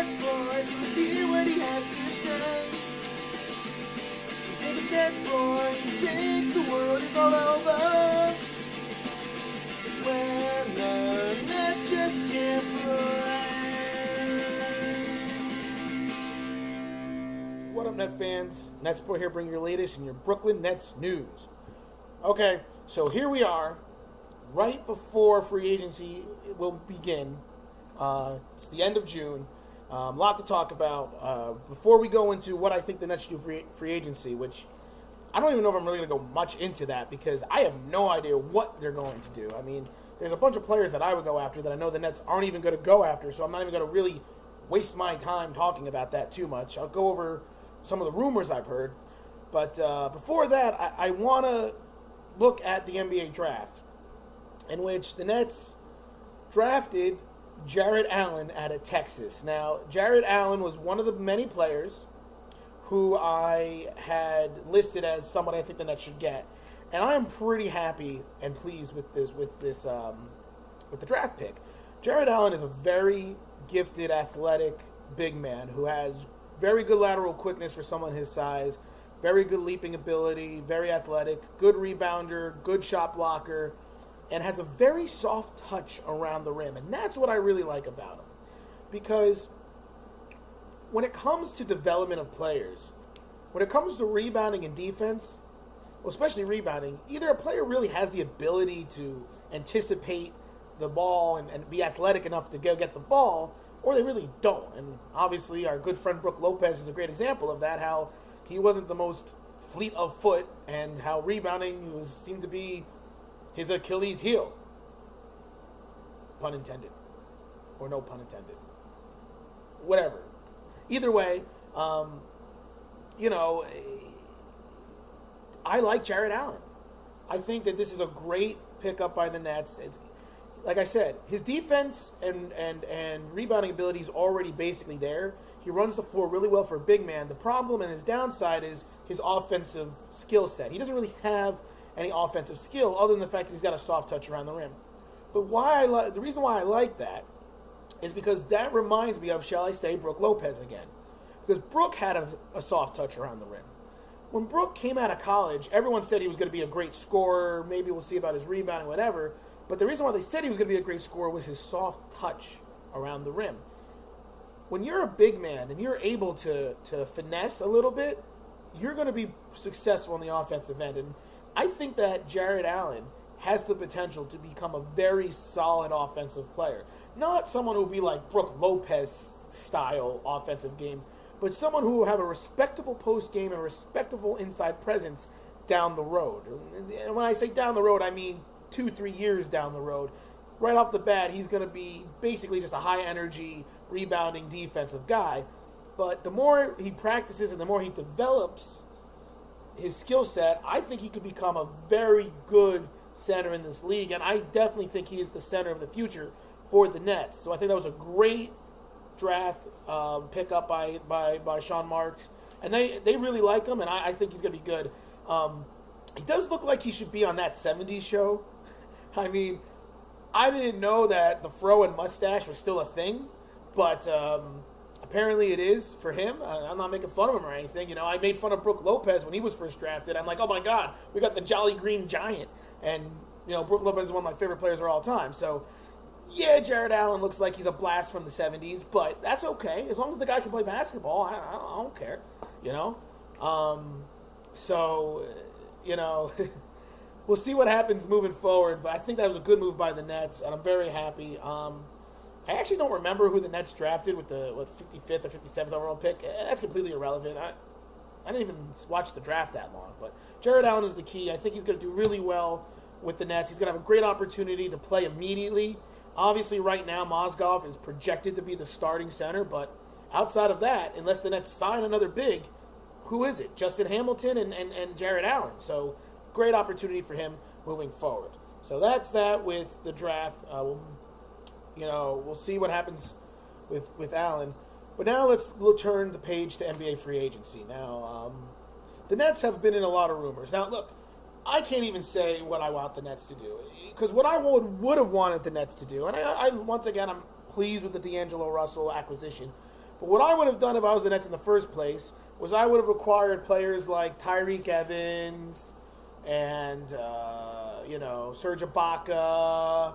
NetsBoy, so let's hear what he has to say. His name is NetsBoy, he thinks the world is all over when the Nets just can't play. What up, Net fans? NetsBoy here, bringing your latest in your Brooklyn Nets news. Okay, so here we are, right before free agency will begin. It's the end of June. A lot to talk about. Before we go into what I think the Nets should do free agency, which I don't even know if I'm really going to go much into that because I have no idea what they're going to do. I mean, there's a bunch of players that I would go after that I know the Nets aren't even going to go after, so I'm not even going to really waste my time talking about that too much. I'll go over some of the rumors I've heard. But before that, I want to look at the NBA draft, in which the Nets drafted Jarrett Allen out of Texas. Now, Jarrett Allen was one of the many players who I had listed as someone I think the Nets should get, and I am pretty happy and pleased with the draft pick. Jarrett Allen is a very gifted, athletic big man who has very good lateral quickness for someone his size, very good leaping ability, very athletic, good rebounder, good shot blocker, and has a very soft touch around the rim. And that's what I really like about him. Because when it comes to development of players, when it comes to rebounding and defense, well, especially rebounding, either a player really has the ability to anticipate the ball and be athletic enough to go get the ball, or they really don't. And obviously our good friend Brook Lopez is a great example of that, how he wasn't the most fleet of foot and how rebounding seemed to be his Achilles heel. Pun intended. Or no pun intended. Whatever. Either way, I like Jarrett Allen. I think that this is a great pickup by the Nets. It's, like I said, his defense and rebounding ability is already basically there. He runs the floor really well for a big man. The problem and his downside is his offensive skill set. He doesn't really have any offensive skill other than the fact that he's got a soft touch around the rim. But the reason why I like that is because that reminds me of, shall I say, Brook Lopez again. Because Brook had a soft touch around the rim. When Brook came out of college, everyone said he was going to be a great scorer. Maybe we'll see about his rebounding, whatever. But the reason why they said he was going to be a great scorer was his soft touch around the rim. When you're a big man and you're able to finesse a little bit, you're going to be successful in the offensive end. And I think that Jarrett Allen has the potential to become a very solid offensive player. Not someone who will be like Brook Lopez style offensive game, but someone who will have a respectable post game and a respectable inside presence down the road. And when I say down the road, I mean 2-3 years down the road. Right off the bat, he's going to be basically just a high energy, rebounding defensive guy. But the more he practices and the more he develops his skill set, I think he could become a very good center in this league, and I definitely think he is the center of the future for the Nets. So I think that was a great draft pickup by Sean Marks, and they really like him, and I think he's going to be good. He does look like he should be on that 70s show. I mean, I didn't know that the fro and mustache was still a thing, but apparently it is for him. I'm not making fun of him or anything. I made fun of Brook Lopez when he was first drafted. I'm like, oh my God, we got the Jolly Green Giant. And, Brook Lopez is one of my favorite players of all time. So, yeah, Jarrett Allen looks like he's a blast from the 70s, but that's okay. As long as the guy can play basketball, I don't care, we'll see what happens moving forward. But I think that was a good move by the Nets, and I'm very happy. I actually don't remember who the Nets drafted with the 55th or 57th overall pick. That's completely irrelevant. I didn't even watch the draft that long. But Jarrett Allen is the key. I think he's going to do really well with the Nets. He's going to have a great opportunity to play immediately. Obviously, right now, Mozgov is projected to be the starting center. But outside of that, unless the Nets sign another big, who is it? Justin Hamilton and Jarrett Allen. So great opportunity for him moving forward. So that's that with the draft. We'll see what happens with Allen. But now we'll turn the page to NBA free agency. Now, the Nets have been in a lot of rumors. Now, look, I can't even say what I want the Nets to do. Because what I would have wanted the Nets to do, and I once again, I'm pleased with the D'Angelo Russell acquisition. But what I would have done if I was the Nets in the first place was I would have acquired players like Tyreek Evans and, Serge Ibaka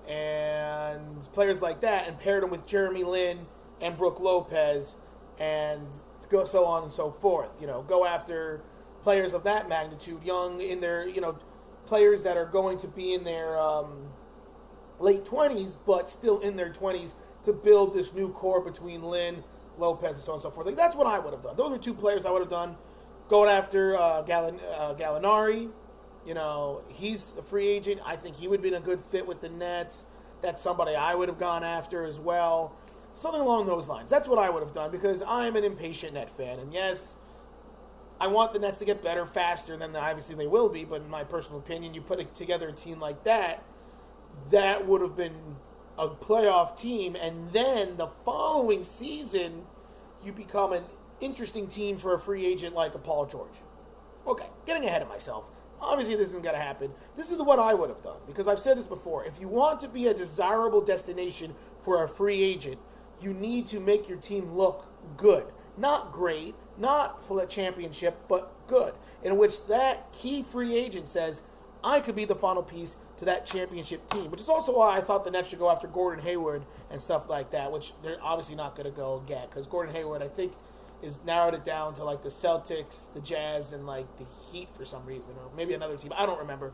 and players like that, and paired them with Jeremy Lin and Brook Lopez and so on and so forth. Go after players of that magnitude, young in their, players that are going to be in their late 20s, but still in their 20s, to build this new core between Lin, Lopez, and so on and so forth. Like, that's what I would have done. Those are two players I would have done. Going after Gallinari, he's a free agent. I think he would have been a good fit with the Nets. That's somebody I would have gone after as well. Something along those lines. That's what I would have done, because I'm an impatient Net fan. And yes, I want the Nets to get better faster than obviously they will be, but in my personal opinion, you put together a team like that, that would have been a playoff team, and then the following season, you become an interesting team for a free agent like a Paul George. Okay, getting ahead of myself. Obviously, this isn't going to happen. This is what I would have done, because I've said this before. If you want to be a desirable destination for a free agent, you need to make your team look good. Not great, not championship, but good. In which that key free agent says, I could be the final piece to that championship team, which is also why I thought the Nets should go after Gordon Hayward and stuff like that, which they're obviously not going to go get, because Gordon Hayward, I think, is narrowed it down to like the Celtics, the Jazz, and like the Heat for some reason, or maybe another team. I don't remember.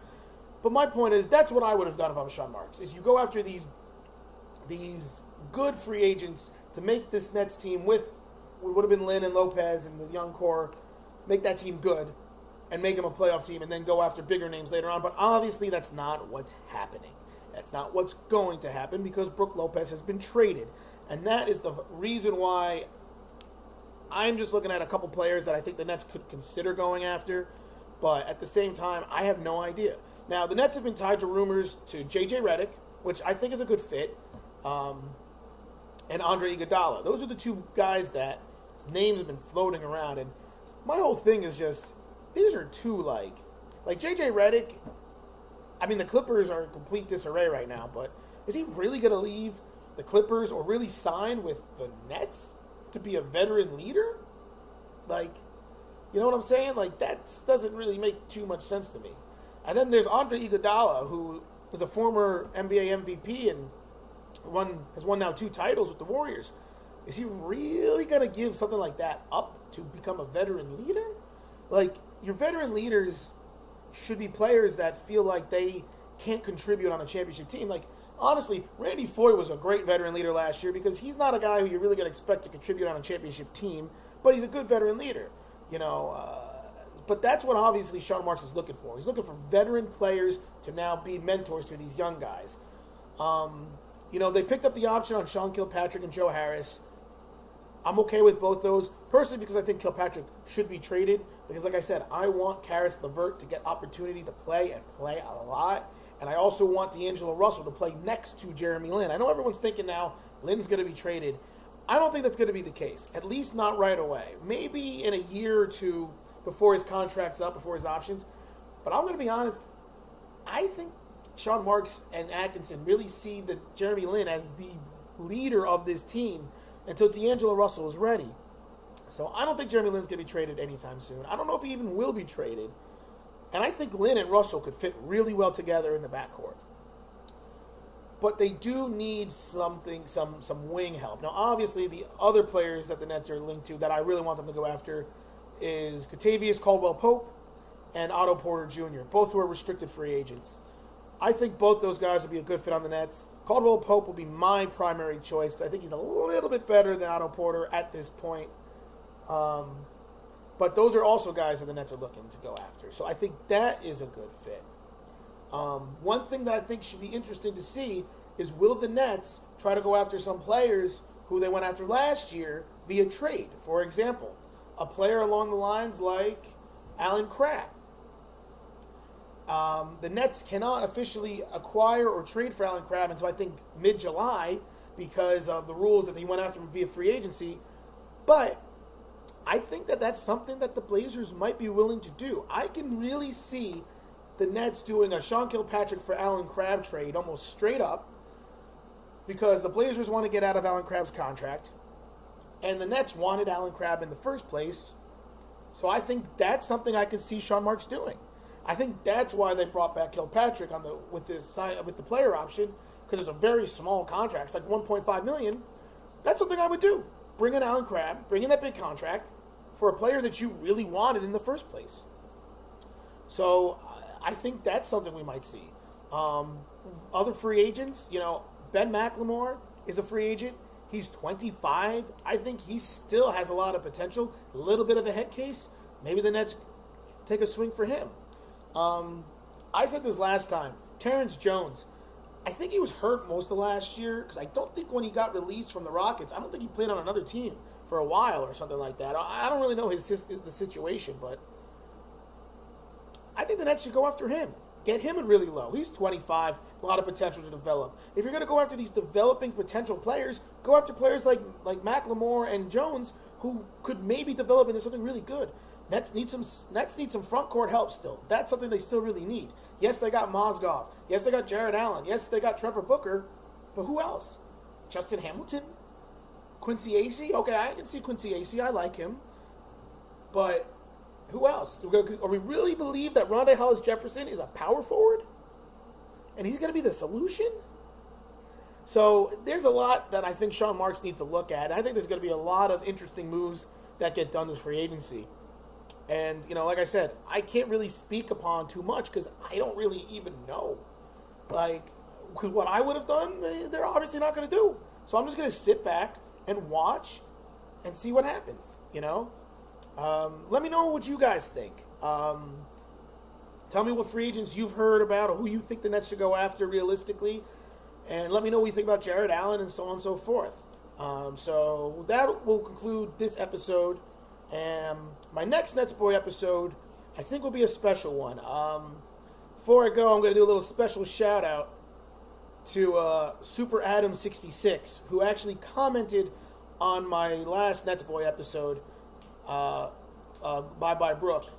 But my point is, that's what I would have done if I was Sean Marks, is you go after these good free agents to make this Nets team with what would have been Lin and Lopez and the young core, make that team good, and make them a playoff team, and then go after bigger names later on. But obviously, that's not what's happening. That's not what's going to happen, because Brook Lopez has been traded. And that is the reason why I'm just looking at a couple players that I think the Nets could consider going after. But at the same time, I have no idea. Now, the Nets have been tied to rumors to J.J. Redick, which I think is a good fit, and Andre Iguodala. Those are the two guys that names have been floating around. And my whole thing is just, these are two, like J.J. Redick. I mean, the Clippers are in complete disarray right now, but is he really going to leave the Clippers or really sign with the Nets to be a veteran leader? Like, you know what I'm saying? Like, that doesn't really make too much sense to me. And then there's Andre Iguodala, who is a former NBA MVP and has won now 2 titles with the Warriors. Is he really going to give something like that up to become a veteran leader? Like, your veteran leaders should be players that feel like they can't contribute on a championship team. Like, honestly, Randy Foye was a great veteran leader last year, because he's not a guy who you're really going to expect to contribute on a championship team, but he's a good veteran leader, But that's what obviously Sean Marks is looking for. He's looking for veteran players to now be mentors to these young guys. They picked up the option on Sean Kilpatrick and Joe Harris. I'm okay with both those, personally, because I think Kilpatrick should be traded. Because, like I said, I want Karis LeVert to get opportunity to play, and play a lot. And I also want D'Angelo Russell to play next to Jeremy Lin. I know everyone's thinking now Lin's going to be traded. I don't think that's going to be the case, at least not right away. Maybe in a year or two before his contract's up, before his options. But I'm going to be honest, I think Sean Marks and Atkinson really see Jeremy Lin as the leader of this team until D'Angelo Russell is ready. So I don't think Jeremy Lin's going to be traded anytime soon. I don't know if he even will be traded. And I think Lin and Russell could fit really well together in the backcourt. But they do need some wing help. Now, obviously, the other players that the Nets are linked to that I really want them to go after is Kentavious Caldwell-Pope and Otto Porter Jr., both who are restricted free agents. I think both those guys would be a good fit on the Nets. Caldwell-Pope will be my primary choice, because I think he's a little bit better than Otto Porter at this point. But those are also guys that the Nets are looking to go after. So I think that is a good fit. One thing that I think should be interesting to see is, will the Nets try to go after some players who they went after last year via trade? For example, a player along the lines like Allen Crabbe. The Nets cannot officially acquire or trade for Allen Crabbe until I think mid-July, because of the rules that they went after him via free agency. But I think that that's something that the Blazers might be willing to do. I can really see the Nets doing a Sean Kilpatrick for Allen Crabbe trade almost straight up, because the Blazers want to get out of Allen Crabbe's contract. And the Nets wanted Allen Crabbe in the first place. So I think that's something I can see Sean Marks doing. I think that's why they brought back Kilpatrick with the player option, because it's a very small contract. It's like $1.5 million. That's something I would do. Bring in Allen Crabbe, bring in that big contract for a player that you really wanted in the first place. So I think that's something we might see. Other free agents, Ben McLemore is a free agent. He's 25. I think he still has a lot of potential. A little bit of a head case. Maybe the Nets take a swing for him. I said this last time. Terrence Jones. I think he was hurt most of last year because I don't think when he got released from the Rockets, I don't think he played on another team for a while or something like that. I don't really know the situation, but I think the Nets should go after him. Get him in really low. He's 25, a lot of potential to develop. If you're going to go after these developing potential players, go after players like McLemore and Jones who could maybe develop into something really good. Nets need some front court help still. That's something they still really need. Yes, they got Mozgov. Yes, they got Jarrett Allen. Yes, they got Trevor Booker. But who else? Justin Hamilton? Quincy Acey? Okay, I can see Quincy Acey. I like him. But who else? Are we really believe that Rondé Hollis-Jefferson is a power forward? And he's going to be the solution? So there's a lot that I think Sean Marks needs to look at. I think there's going to be a lot of interesting moves that get done this free agency. And, like I said, I can't really speak upon too much because I don't really even know. Because what I would have done, they're obviously not going to do. So I'm just going to sit back and watch and see what happens, Let me know what you guys think. Tell me what free agents you've heard about or who you think the Nets should go after realistically. And let me know what you think about Jarrett Allen and so on and so forth. So that will conclude this episode. And my next NetsBoy episode, I think, will be a special one. Before I go, I'm going to do a little special shout out to Super Adam 66, who actually commented on my last NetsBoy episode, Bye Bye Brooke,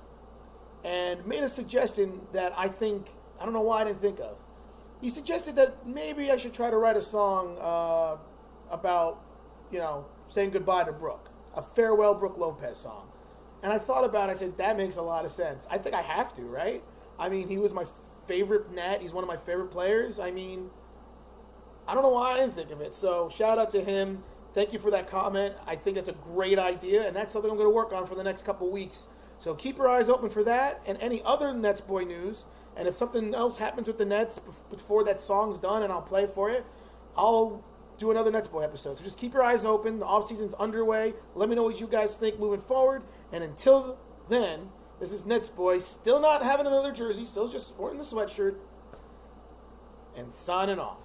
and made a suggestion that I don't know why I didn't think of. He suggested that maybe I should try to write a song about, saying goodbye to Brooke. A farewell Brooke Lopez song. And I thought about it, I said, that makes a lot of sense. I think I have to, right? I mean, he was my favorite Net. He's one of my favorite players. I mean, I don't know why I didn't think of it. So shout out to him. Thank you for that comment. I think it's a great idea, and that's something I'm going to work on for the next couple weeks. So keep your eyes open for that and any other NetsBoy news. And if something else happens with the Nets before that song's done and I'll play for it, I'll do another NetsBoy episode. So just keep your eyes open. The offseason's underway. Let me know what you guys think moving forward. And until then, this is NetsBoy, still not having another jersey, still just sporting the sweatshirt, and signing off.